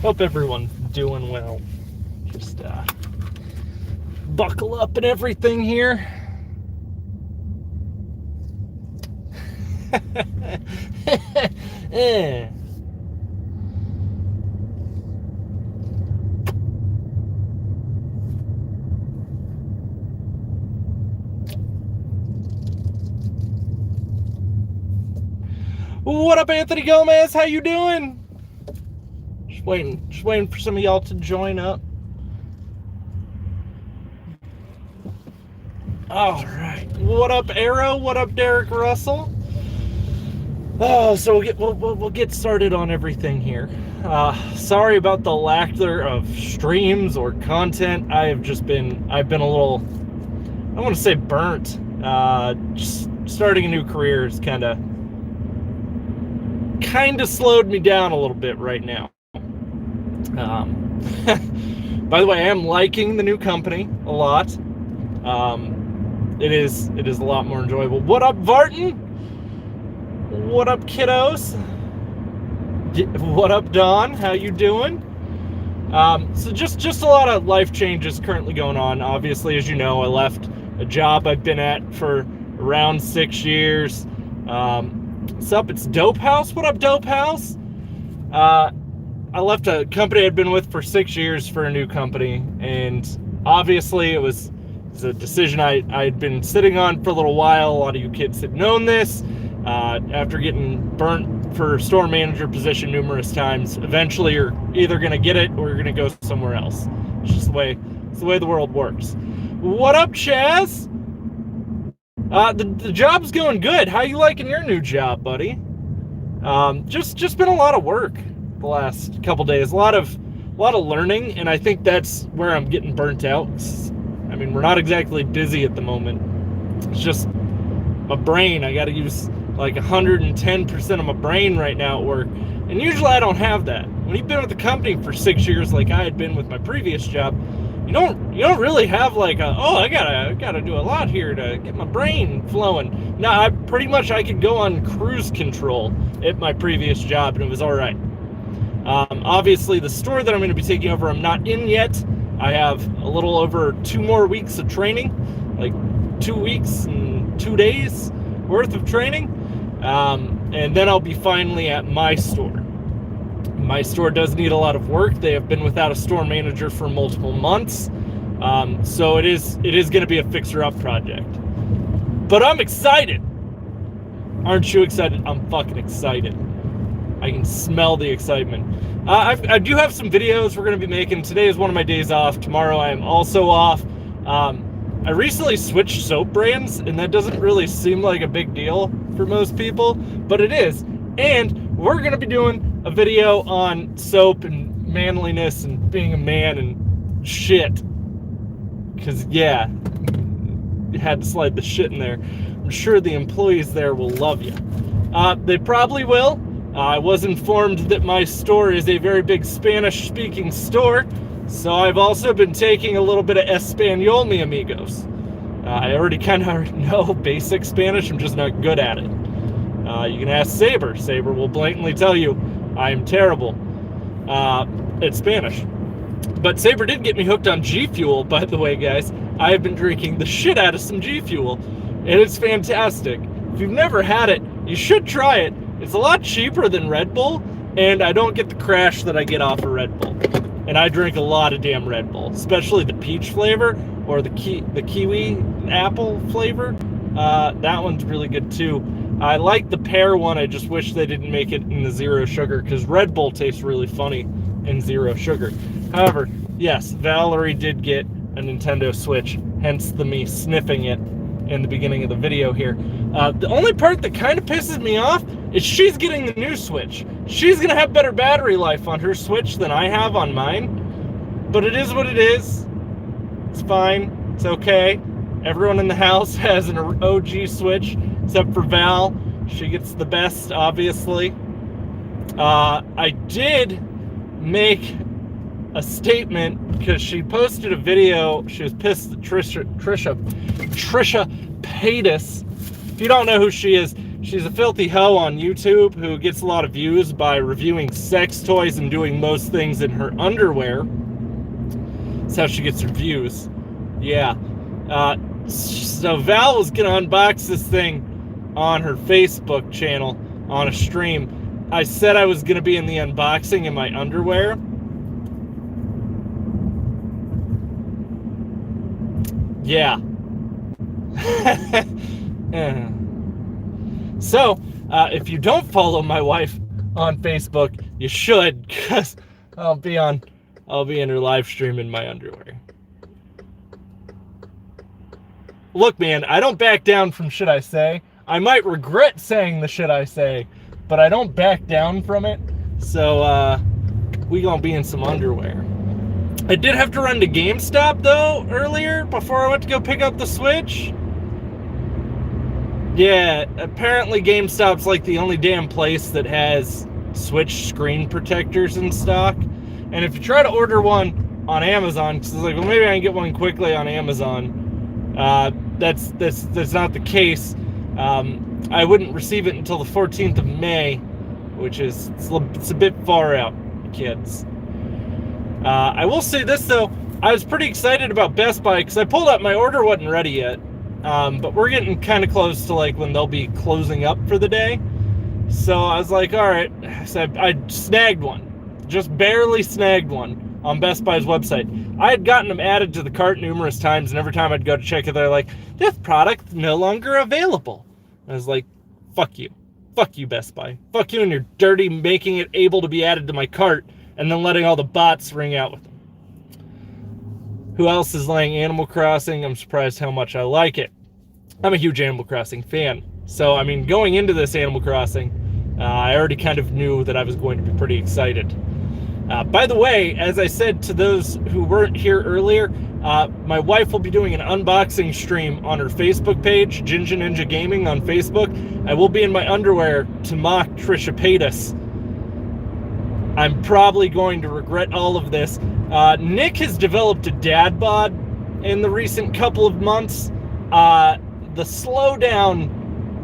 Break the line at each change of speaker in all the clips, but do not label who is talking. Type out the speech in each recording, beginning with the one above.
Hope everyone's doing well. Just buckle up and everything here. What up, Anthony Gomez? How you doing? Just waiting for some of y'all to join up. All right. What up, Arrow? What up, Derek Russell? Oh, so we'll get started on everything here. Sorry about the lack there of streams or content. I've been a little, I want to say burnt. Just starting a new career is kind of slowed me down a little bit right now. By the way, I am liking the new company a lot. It is a lot more enjoyable. What up, Vartan? What up, kiddos? What up, Don? How you doing? So just a lot of life changes currently going on. Obviously, as you know, I left a job I've been at for around 6 years. What's up? It's Dope House. What up, Dope House? I left a company I'd been with for 6 years for a new company, and obviously it was a decision I'd been sitting on for a little while. A lot of you kids have known this. After getting burnt for store manager position numerous times, eventually you're either going to get it or you're going to go somewhere else. It's just the way the world works. What up, Chaz? The job's going good. How you liking your new job, buddy? Just been a lot of work the last couple days. A lot of learning, and I think that's where I'm getting burnt out. I mean, we're not exactly busy at the moment. It's just my brain. I got to use like 110% of my brain right now at work, and usually I don't have that. When you've been with the company for 6 years, like I had been with my previous job, you don't really have like I gotta do a lot here to get my brain flowing. No, I could go on cruise control at my previous job, and it was all right. Obviously, the store that I'm going to be taking over, I'm not in yet. I have a little over 2 more weeks of training, like 2 weeks and 2 days worth of training, and then I'll be finally at my store. My store does need a lot of work. They have been without a store manager for multiple months, so it is going to be a fixer-up project. But I'm excited. Aren't you excited? I'm fucking excited. I can smell the excitement. I do have some videos we're going to be making. Today is one of my days off. Tomorrow I am also off. I recently switched soap brands, and that doesn't really seem like a big deal for most people, but it is. And we're going to be doing a video on soap and manliness and being a man and shit. Because, yeah, you had to slide the shit in there. I'm sure the employees there will love you. They probably will. I was informed that my store is a very big Spanish-speaking store, so I've also been taking a little bit of Espanol, mi amigos. I already kind of know basic Spanish, I'm just not good at it. You can ask Saber. Saber will blatantly tell you I am terrible at Spanish. But Saber did get me hooked on G Fuel, by the way, guys. I have been drinking the shit out of some G Fuel, and it's fantastic. If you've never had it, you should try it. It's a lot cheaper than Red Bull, and I don't get the crash that I get off of Red Bull. And I drink a lot of damn Red Bull, especially the peach flavor or the kiwi apple flavor. That one's really good too. I like the pear one. I just wish they didn't make it in the zero sugar, because Red Bull tastes really funny in zero sugar. However, yes, Valerie did get a Nintendo Switch, hence the me sniffing it in the beginning of the video here. The only part that kind of pisses me off is she's getting the new Switch. She's gonna have better battery life on her Switch than I have on mine, but it is what it is. It's fine. It's okay. Everyone in the house has an OG Switch except for Val. She gets the best, obviously. I did make a statement because she posted a video. She was pissed that Trisha Paytas, if you don't know who she is She's a filthy hoe on YouTube who gets a lot of views by reviewing sex toys and doing most things in her underwear. That's how she gets her views. Yeah. So Val was going to unbox this thing on her Facebook channel on a stream. I said I was going to be in the unboxing in my underwear. Yeah. So, if you don't follow my wife on Facebook, you should, because I'll be in her live stream in my underwear. Look, man, I don't back down from shit I say. I might regret saying the shit I say, but I don't back down from it. So, we gonna be in some underwear. I did have to run to GameStop, though, earlier, before I went to go pick up the Switch. Yeah, apparently GameStop's like the only damn place that has Switch screen protectors in stock. And if you try to order one on Amazon, because it's like, well, maybe I can get one quickly on Amazon. That's not the case. I wouldn't receive it until the 14th of May, which is it's a bit far out, kids. I will say this though, I was pretty excited about Best Buy because I pulled up, my order wasn't ready yet. But we're getting kind of close to like when they'll be closing up for the day. So I was like, all right. So I snagged one, just barely snagged one on Best Buy's website. I had gotten them added to the cart numerous times, and every time I'd go to check it, they're like, this product no longer available. I was like, fuck you. Fuck you, Best Buy. Fuck you and your dirty making it able to be added to my cart and then letting all the bots ring out with them. Who else is laying Animal Crossing? I'm surprised how much I like it. I'm a huge Animal Crossing fan. So, I mean, going into this Animal Crossing, I already kind of knew that I was going to be pretty excited. By the way, as I said to those who weren't here earlier, my wife will be doing an unboxing stream on her Facebook page, Ginger Ninja Gaming on Facebook. I will be in my underwear to mock Trisha Paytas. I'm probably going to regret all of this. Nick has developed a dad bod in the recent couple of months. The slowdown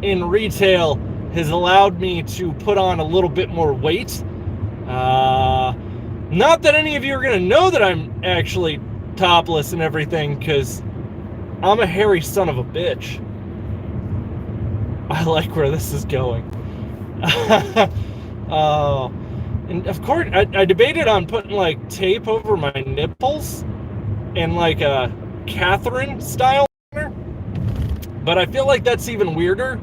in retail has allowed me to put on a little bit more weight. Not that any of you are going to know that I'm actually topless and everything, because I'm a hairy son of a bitch. I like where this is going. And of course, I debated on putting like tape over my nipples in like a Catherine style, but I feel like that's even weirder.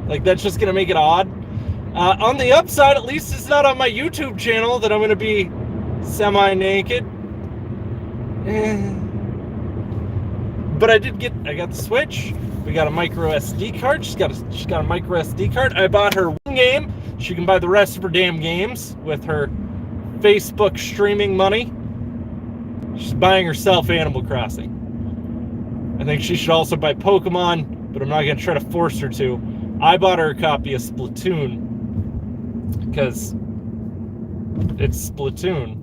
Like that's just gonna make it odd. On the upside, at least it's not on my YouTube channel that I'm gonna be semi-naked. But I got the Switch. We got a micro SD card. She's got a micro SD card. I bought her one game. She can buy the rest of her damn games with her Facebook streaming money. She's buying herself Animal Crossing. I think she should also buy Pokemon, but I'm not going to try to force her to. I bought her a copy of Splatoon because it's Splatoon.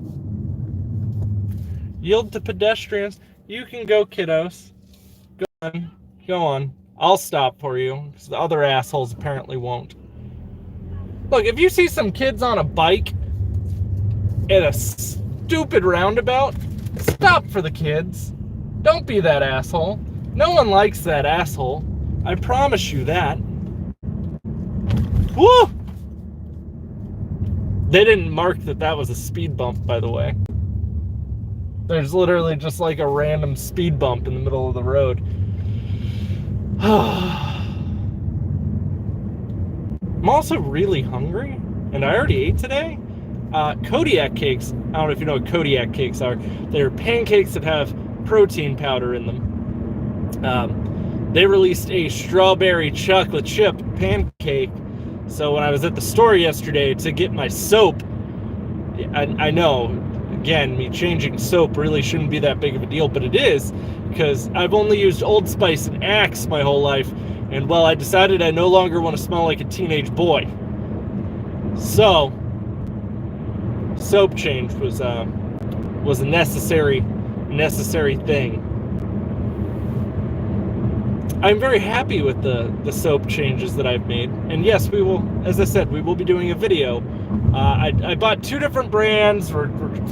Yield to pedestrians. You can go, kiddos. Go on. I'll stop for you because the other assholes apparently won't. Look, if you see some kids on a bike at a stupid roundabout, stop for the kids. Don't be that asshole. No one likes that asshole. I promise you that. Woo! They didn't mark that was a speed bump, by the way. There's literally just like a random speed bump in the middle of the road. I'm also really hungry, and I already ate today. Kodiak cakes, I don't know if you know what Kodiak cakes are. They're pancakes that have protein powder in them. They released a strawberry chocolate chip pancake. So when I was at the store yesterday to get my soap, I know, again, me changing soap really shouldn't be that big of a deal, but it is, because I've only used Old Spice and Axe my whole life, and well, I decided I no longer want to smell like a teenage boy. So, soap change was a necessary thing. I'm very happy with the soap changes that I've made. And yes, we will, as I said, we will be doing a video. I bought 2 different brands. We're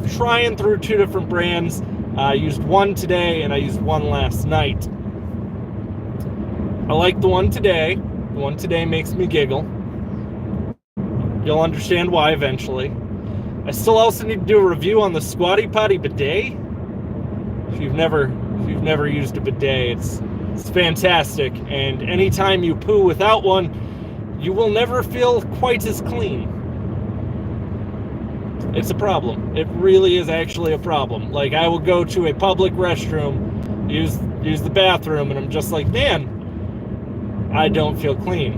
trying through 2 different brands. I used one today and I used one last night. I like the one today. The one today makes me giggle. You'll understand why eventually. I still also need to do a review on the Squatty Potty bidet. If you've never used a bidet, it's fantastic. And anytime you poo without one, you will never feel quite as clean. It's a problem. It really is actually a problem. Like, I will go to a public restroom, use the bathroom, and I'm just like, man, I don't feel clean.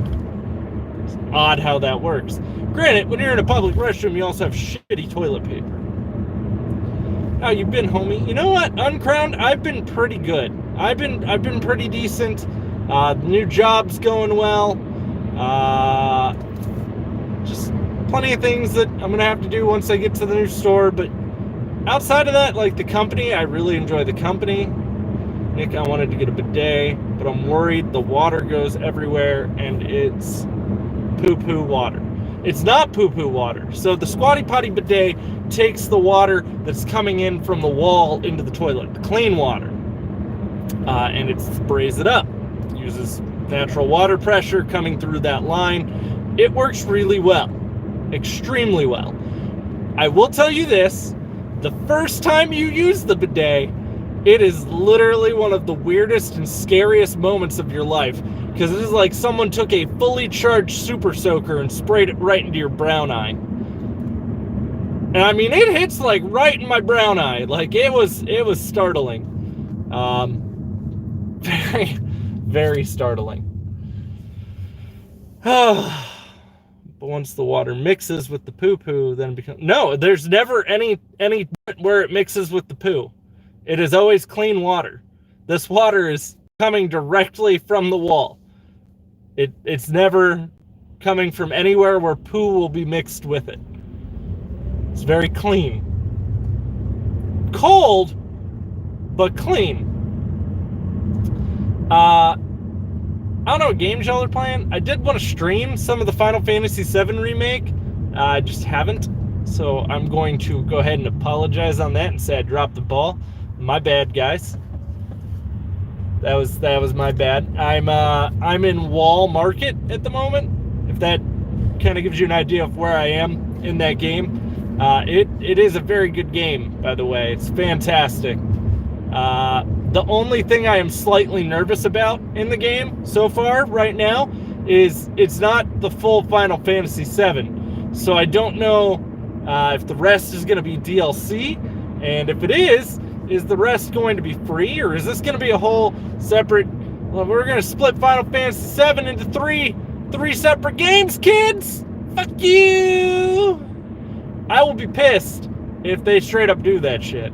It's odd how that works. Granted, when you're in a public restroom, you also have shitty toilet paper. How you been, homie? You know what? Uncrowned, I've been pretty good. I've been pretty decent. The new job's going well. Just plenty of things that I'm gonna have to do once I get to the new store. But outside of that, like the company, I really enjoy the company. Nick, I wanted to get a bidet, but I'm worried the water goes everywhere and it's poo-poo water. It's not poo-poo water. So the Squatty Potty bidet takes the water that's coming in from the wall into the toilet, the clean water, and it sprays it up. It uses natural water pressure coming through that line. It works really well, extremely well. I will tell you this, the first time you use the bidet, it is literally one of the weirdest and scariest moments of your life, because it is like someone took a fully charged super soaker and sprayed it right into your brown eye. And I mean, it hits like right in my brown eye. Like, it was startling. Very, very startling. But once the water mixes with the poo-poo, then it becomes... No, there's never any where it mixes with the poo. It is always clean water. This water is coming directly from the wall. It's never coming from anywhere where poo will be mixed with it. It's very clean. Cold, but clean. I don't know what games y'all are playing. I did want to stream some of the Final Fantasy VII Remake. I just haven't. So I'm going to go ahead and apologize on that and say I dropped the ball. My bad, guys. That was my bad. I'm in Wall Market at the moment. If that kind of gives you an idea of where I am in that game. It is a very good game, by the way. It's fantastic. The only thing I am slightly nervous about in the game so far, right now, is it's not the full Final Fantasy VII. So I don't know if the rest is going to be DLC, and if it is the rest going to be free, or is this going to be a whole separate... Well, we're going to split Final Fantasy VII into three separate games, kids! Fuck you! I will be pissed if they straight up do that shit.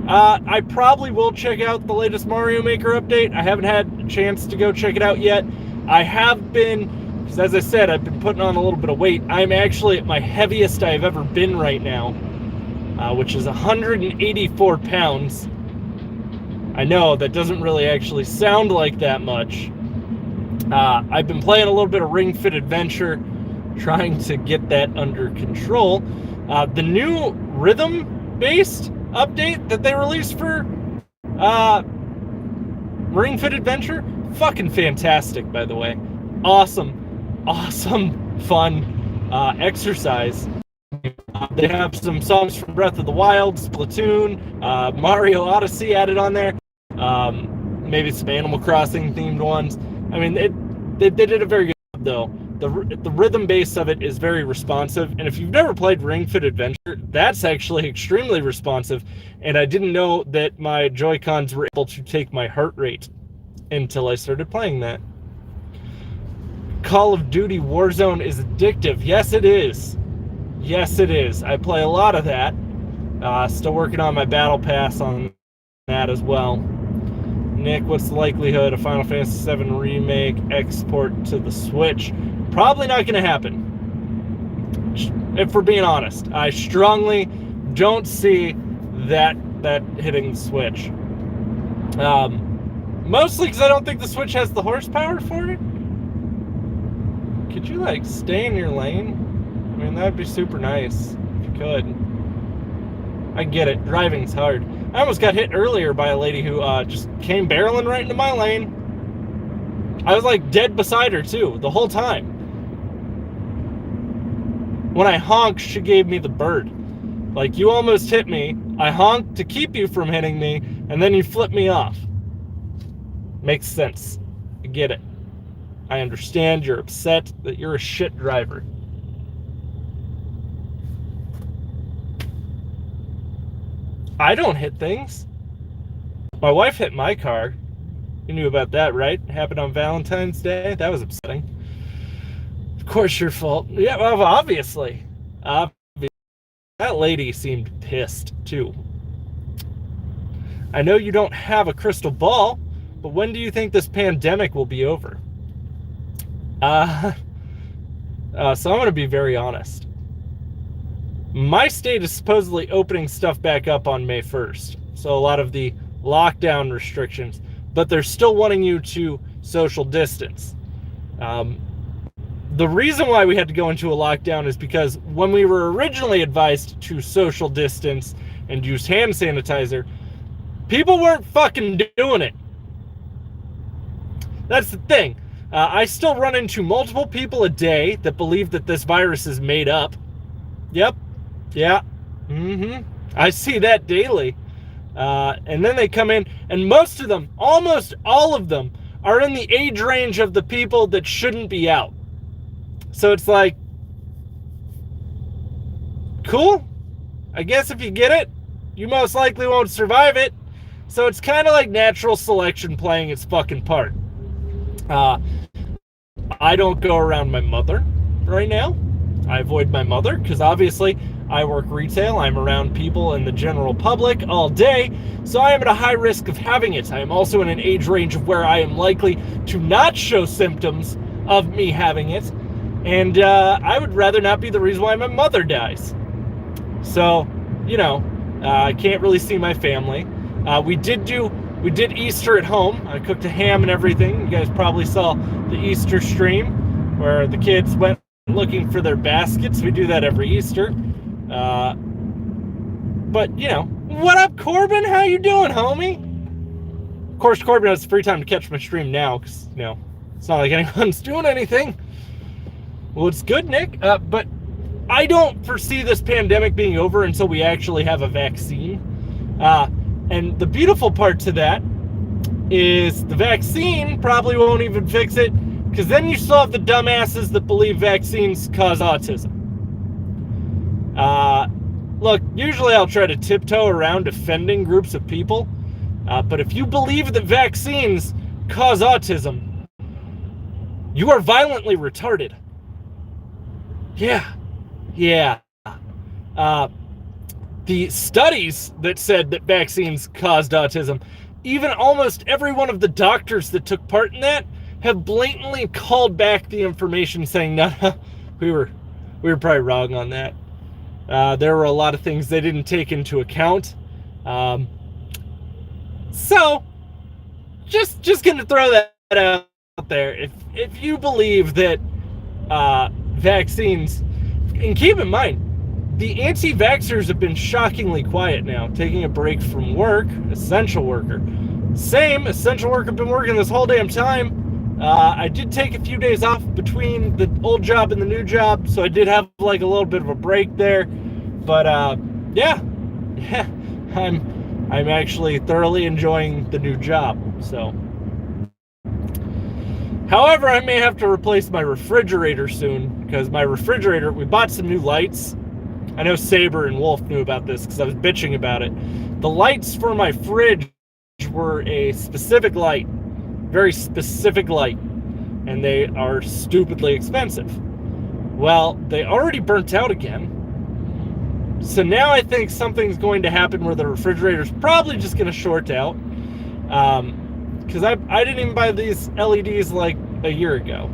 I probably will check out the latest Mario Maker update. I haven't had a chance to go check it out yet. I have been, because as I said, I've been putting on a little bit of weight. I'm actually at my heaviest I've ever been right now, which is 184 pounds. I know that doesn't really actually sound like that much. I've been playing a little bit of Ring Fit Adventure, trying to get that under control. The new rhythm-based update that they released for Ring Fit Adventure, fucking fantastic, by the way. Awesome, fun exercise. They have some songs from Breath of the Wild, Splatoon, Mario Odyssey added on there. Maybe some Animal Crossing themed ones. I mean, they did a very good job, though. The rhythm base of it is very responsive, and if you've never played Ring Fit Adventure, that's actually extremely responsive, and I didn't know that my Joy-Cons were able to take my heart rate until I started playing that. Call of Duty Warzone is addictive. Yes, it is. Yes, it is. I play a lot of that. Still working on my Battle Pass on that as well. Nick, what's the likelihood of Final Fantasy VII Remake export to the Switch? Probably not going to happen. If we're being honest, I strongly don't see that hitting the Switch. Mostly because I don't think the Switch has the horsepower for it. Could you, like, stay in your lane? I mean, that would be super nice if you could. I get it. Driving's hard. I almost got hit earlier by a lady who just came barreling right into my lane. I was, like, dead beside her, too, the whole time. When I honked, she gave me the bird. Like, you almost hit me. I honked to keep you from hitting me, and then you flipped me off. Makes sense. I get it. I understand you're upset that you're a shit driver. I don't hit things. My wife hit my car. You knew about that, right? It happened on Valentine's Day. That was upsetting. Of course, your fault. Yeah, well, obviously. That lady seemed pissed, too. I know you don't have a crystal ball, but when do you think this pandemic will be over? So I'm going to be very honest. My state is supposedly opening stuff back up on May 1st. So a lot of the lockdown restrictions, but they're still wanting you to social distance. The reason why we had to go into a lockdown is because when we were originally advised to social distance and use hand sanitizer, people weren't fucking doing it. That's the thing. I still run into multiple people a day that believe that this virus is made up. Yep. Yeah. I see that daily. And then they come in, and most of them, almost all of them, are in the age range of the people that shouldn't be out. So it's like, cool. I guess if you get it, you most likely won't survive it. So it's kind of like natural selection playing its fucking part. I don't go around my mother right now. I avoid my mother because obviously I work retail. I'm around people in the general public all day. So I am at a high risk of having it. I am also in an age range of where I am likely to not show symptoms of me having it. And I would rather not be the reason why my mother dies. So, I can't really see my family. We did Easter at home. I cooked a ham and everything. You guys probably saw the Easter stream where the kids went looking for their baskets. We do that every Easter. But, what up, Corbin? How you doing, homie? Of course, Corbin has free time to catch my stream now because, it's not like anyone's doing anything. Well, it's good, Nick, but I don't foresee this pandemic being over until we actually have a vaccine. And the beautiful part to that is the vaccine probably won't even fix it, because then you still have the dumbasses that believe vaccines cause autism. Look, usually I'll try to tiptoe around defending groups of people, but if you believe that vaccines cause autism, you are violently retarded. Yeah. The studies that said that vaccines caused autism, even almost every one of the doctors that took part in that have blatantly called back the information saying, no, we were probably wrong on that. There were a lot of things they didn't take into account. So just gonna throw that out there. If you believe that vaccines, and keep in mind, the anti-vaxxers have been shockingly quiet now, taking a break from work. Essential worker. Same, essential worker, been working this whole damn time. I did take a few days off between the old job and the new job, so I did have like a little bit of a break there. But yeah, I'm actually thoroughly enjoying the new job. So, however, I may have to replace my refrigerator soon, because my refrigerator, we bought some new lights. I know Saber and Wolf knew about this because I was bitching about it. The lights for my fridge were a specific light, very specific light, and they are stupidly expensive. Well, they already burnt out again. So now I think something's going to happen where the refrigerator's probably just going to short out. Because I didn't even buy these LEDs like a year ago.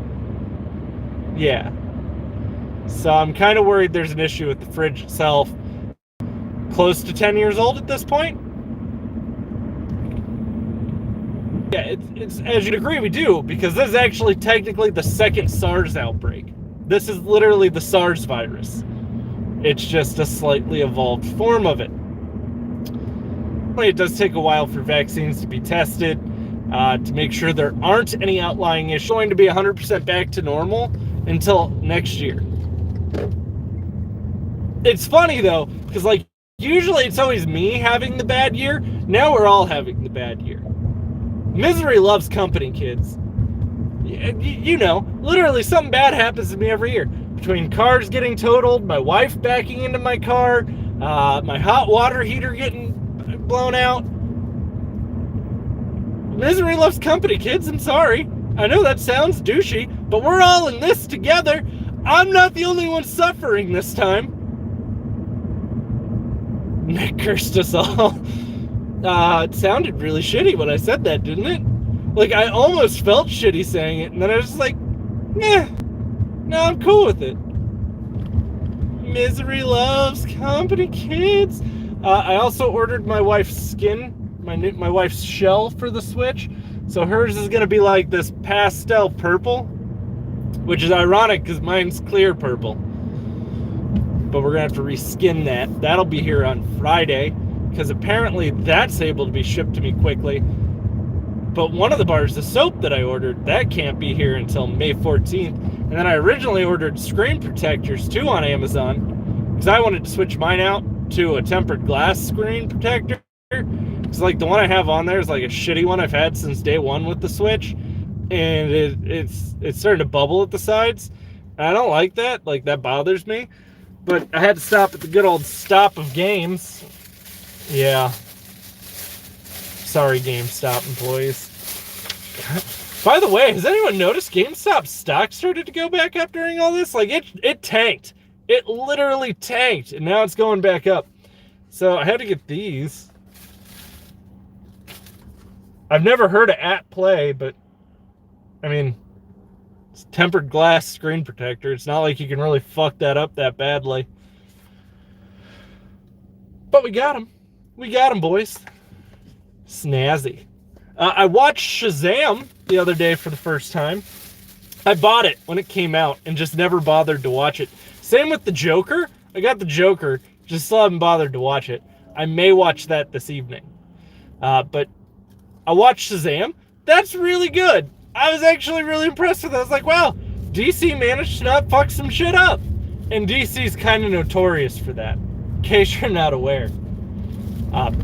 Yeah. So I'm kind of worried there's an issue with the fridge itself. Close to 10 years old at this point. Yeah, it's as you'd agree, we do, because this is actually technically the second SARS outbreak. This is literally the SARS virus. It's just a slightly evolved form of it. It does take a while for vaccines to be tested, to make sure there aren't any outlying issues. It's going to be 100% back to normal until next year. It's funny though, because like usually it's always me having the bad year. Now we're all having the bad year. Misery loves company, kids. You know, literally something bad happens to me every year. Between cars getting totaled, my wife backing into my car, my hot water heater getting blown out. Misery loves company, kids. I'm sorry. I know that sounds douchey, but we're all in this together. I'm not the only one suffering this time. Nick cursed us all. It sounded really shitty when I said that, didn't it? Like, I almost felt shitty saying it, and then I was just like, no, I'm cool with it. Misery loves company, kids. I also ordered my wife's skin, my wife's shell for the Switch. So hers is going to be like this pastel purple, which is ironic because mine's clear purple. But we're going to have to reskin that. That'll be here on Friday, because apparently that's able to be shipped to me quickly. But one of the bars of soap that I ordered, that can't be here until May 14th. And then I originally ordered screen protectors too on Amazon, because I wanted to switch mine out to a tempered glass screen protector. It's like the one I have on there is like a shitty one I've had since day one with the Switch. And it's starting to bubble at the sides. And I don't like that. Like, that bothers me. But I had to stop at the good old Stop of Games. Yeah. Sorry, GameStop employees. By the way, has anyone noticed GameStop's stock started to go back up during all this? Like, it tanked. It literally tanked, and now it's going back up. So I had to get these. I've never heard of @Play, but I mean, it's tempered glass screen protector. It's not like you can really fuck that up that badly. But we got them. We got them, boys. Snazzy. I watched Shazam the other day for the first time. I bought it when it came out and just never bothered to watch it. Same with the Joker. I got the Joker, just still haven't bothered to watch it. I may watch that this evening. But I watched Shazam. That's really good. I was actually really impressed with it. I was like, wow, DC managed to not fuck some shit up. And DC's kind of notorious for that, in case you're not aware.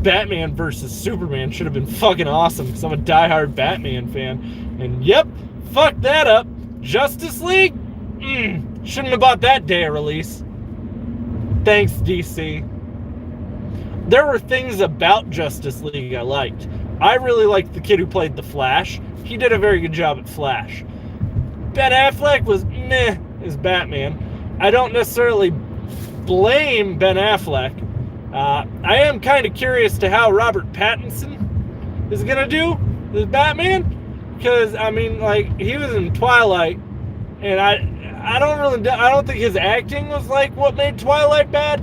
Batman versus Superman should have been fucking awesome, because I'm a diehard Batman fan. And yep, fuck that up. Justice League? Shouldn't have bought that day of release. Thanks, DC. There were things about Justice League I liked. I really liked the kid who played the Flash. He did a very good job at Flash. Ben Affleck was meh as Batman. I don't necessarily blame Ben Affleck. I am kind of curious to how Robert Pattinson is going to do as Batman. Because, I mean, like, he was in Twilight. And I don't think his acting was like what made Twilight bad.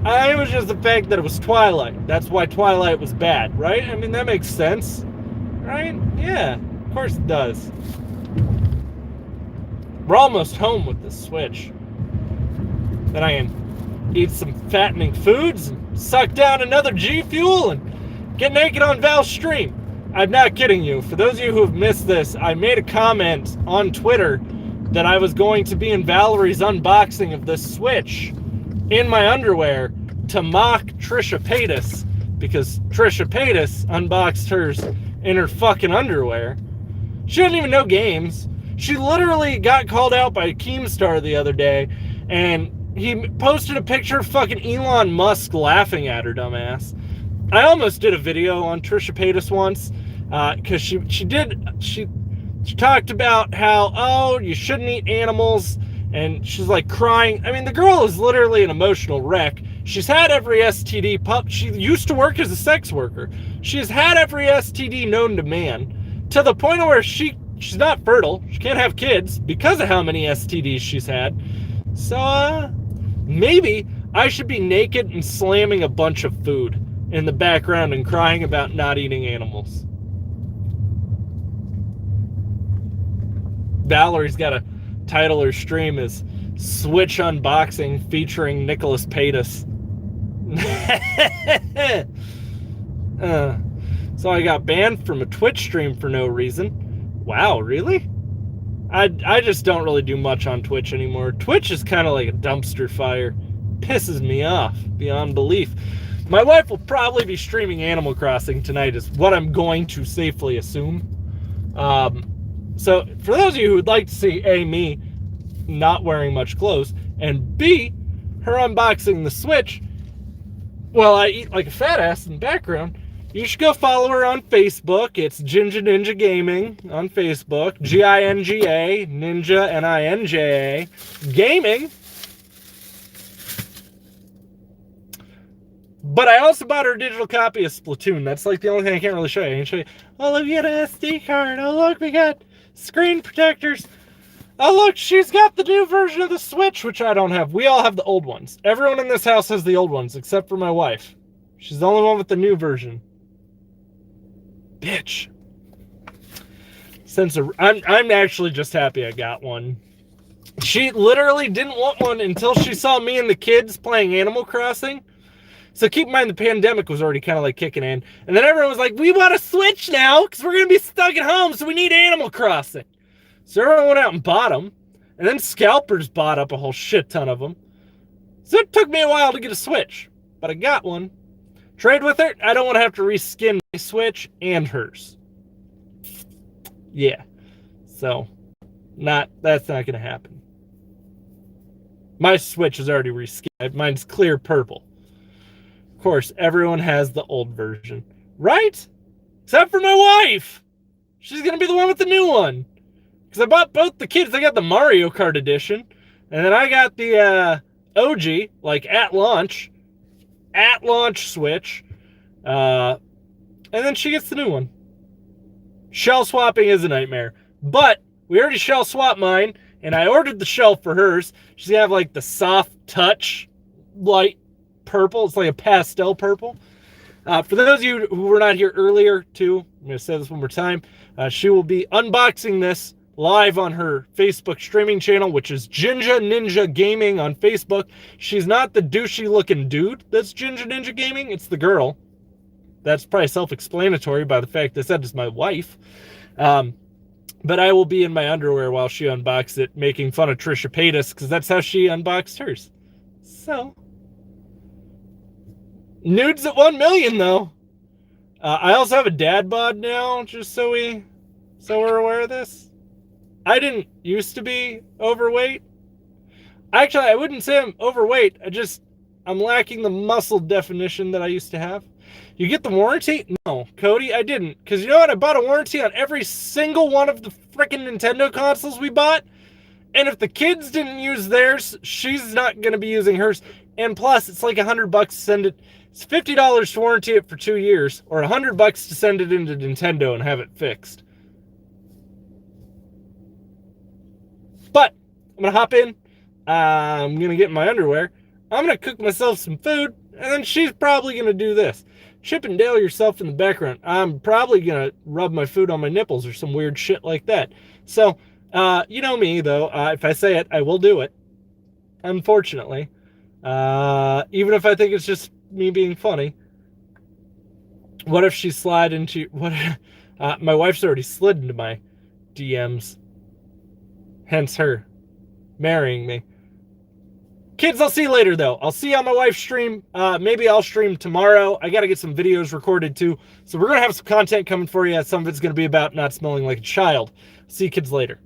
I think it was just the fact that it was Twilight. That's why Twilight was bad, right? I mean, that makes sense, right? Yeah, of course it does. We're almost home with the Switch. Then I can eat some fattening foods and suck down another G Fuel and get naked on Val's stream. I'm not kidding you. For those of you who have missed this, I made a comment on Twitter that I was going to be in Valerie's unboxing of this Switch in my underwear to mock Trisha Paytas, because Trisha Paytas unboxed hers in her fucking underwear. She doesn't even know games. She literally got called out by Keemstar the other day, and he posted a picture of fucking Elon Musk laughing at her dumbass. I almost did a video on Trisha Paytas once, because she talked about how, oh, you shouldn't eat animals, and she's like crying. I mean, the girl is literally an emotional wreck. She's had every STD she used to work as a sex worker. She's had every STD known to man, to the point where she's not fertile. She can't have kids because of how many STDs she's had. So, maybe I should be naked and slamming a bunch of food in the background and crying about not eating animals. Valerie's got to title her stream as Switch Unboxing featuring Nicholas Paytas. So I got banned from a Twitch stream for no reason. Wow, really? I just don't really do much on Twitch anymore. Twitch is kind of like a dumpster fire. Pisses me off beyond belief. My wife will probably be streaming Animal Crossing tonight is what I'm going to safely assume. So for those of you who would like to see A, me not wearing much clothes, and B, her unboxing the Switch while I eat like a fat ass in the background, you should go follow her on Facebook. It's Ginja Ninja Gaming on Facebook. Ginga, Ninja, Ninja, Gaming. But I also bought her a digital copy of Splatoon. That's like the only thing I can't really show you. I can show you, oh, look, we got an SD card. Oh, look, we got screen protectors. Oh, look, she's got the new version of the Switch, which I don't have. We all have the old ones. Everyone in this house has the old ones, except for my wife. She's the only one with the new version. Bitch. I'm actually just happy I got one. She literally didn't want one until she saw me and the kids playing Animal Crossing. So keep in mind the pandemic was already kind of like kicking in. And then everyone was like, we want a Switch now because we're going to be stuck at home, so we need Animal Crossing. So everyone went out and bought them. And then scalpers bought up a whole shit ton of them. So it took me a while to get a Switch. But I got one. Trade with her? I don't want to have to reskin my Switch and hers. Yeah. So, that's not going to happen. My Switch is already reskinned. Mine's clear purple. Of course, everyone has the old version. Right? Except for my wife. She's going to be the one with the new one. Because I bought both the kids. I got the Mario Kart edition. And then I got the OG, like at launch Switch. And then she gets the new one. Shell swapping is a nightmare. But we already shell swapped mine. And I ordered the shell for hers. She's going to have like the soft touch light purple. It's like a pastel purple. For those of you who were not here earlier, too, I'm going to say this one more time. She will be unboxing this live on her Facebook streaming channel, which is Ginja Ninja Gaming on Facebook. She's not the douchey looking dude that's Ginja Ninja Gaming. It's the girl. That's probably self-explanatory by the fact that that is my wife. But I will be in my underwear while she unboxes it, making fun of Trisha Paytas, because that's how she unboxed hers. So, nudes at 1 million, though. I also have a dad bod now, just so we're aware of this. I didn't used to be overweight. Actually, I wouldn't say I'm overweight. I'm lacking the muscle definition that I used to have. You get the warranty? No, Cody, I didn't. Because you know what? I bought a warranty on every single one of the freaking Nintendo consoles we bought. And if the kids didn't use theirs, she's not going to be using hers. And plus, it's like $100 to send it. It's $50 to warranty it for 2 years. Or $100 to send it into Nintendo and have it fixed. But I'm going to hop in. I'm going to get in my underwear. I'm going to cook myself some food. And then she's probably going to do this. Chip and Dale yourself in the background. I'm probably going to rub my food on my nipples or some weird shit like that. So, you know me, though. If I say it, I will do it. Unfortunately. Even if I think it's just me being funny. What if she slid into... my wife's already slid into my DMs. Hence her marrying me. Kids, I'll see you later, though. I'll see you on my wife's stream. Maybe I'll stream tomorrow. I got to get some videos recorded, too. So we're going to have some content coming for you. Some of it's going to be about not smelling like a child. See you kids later.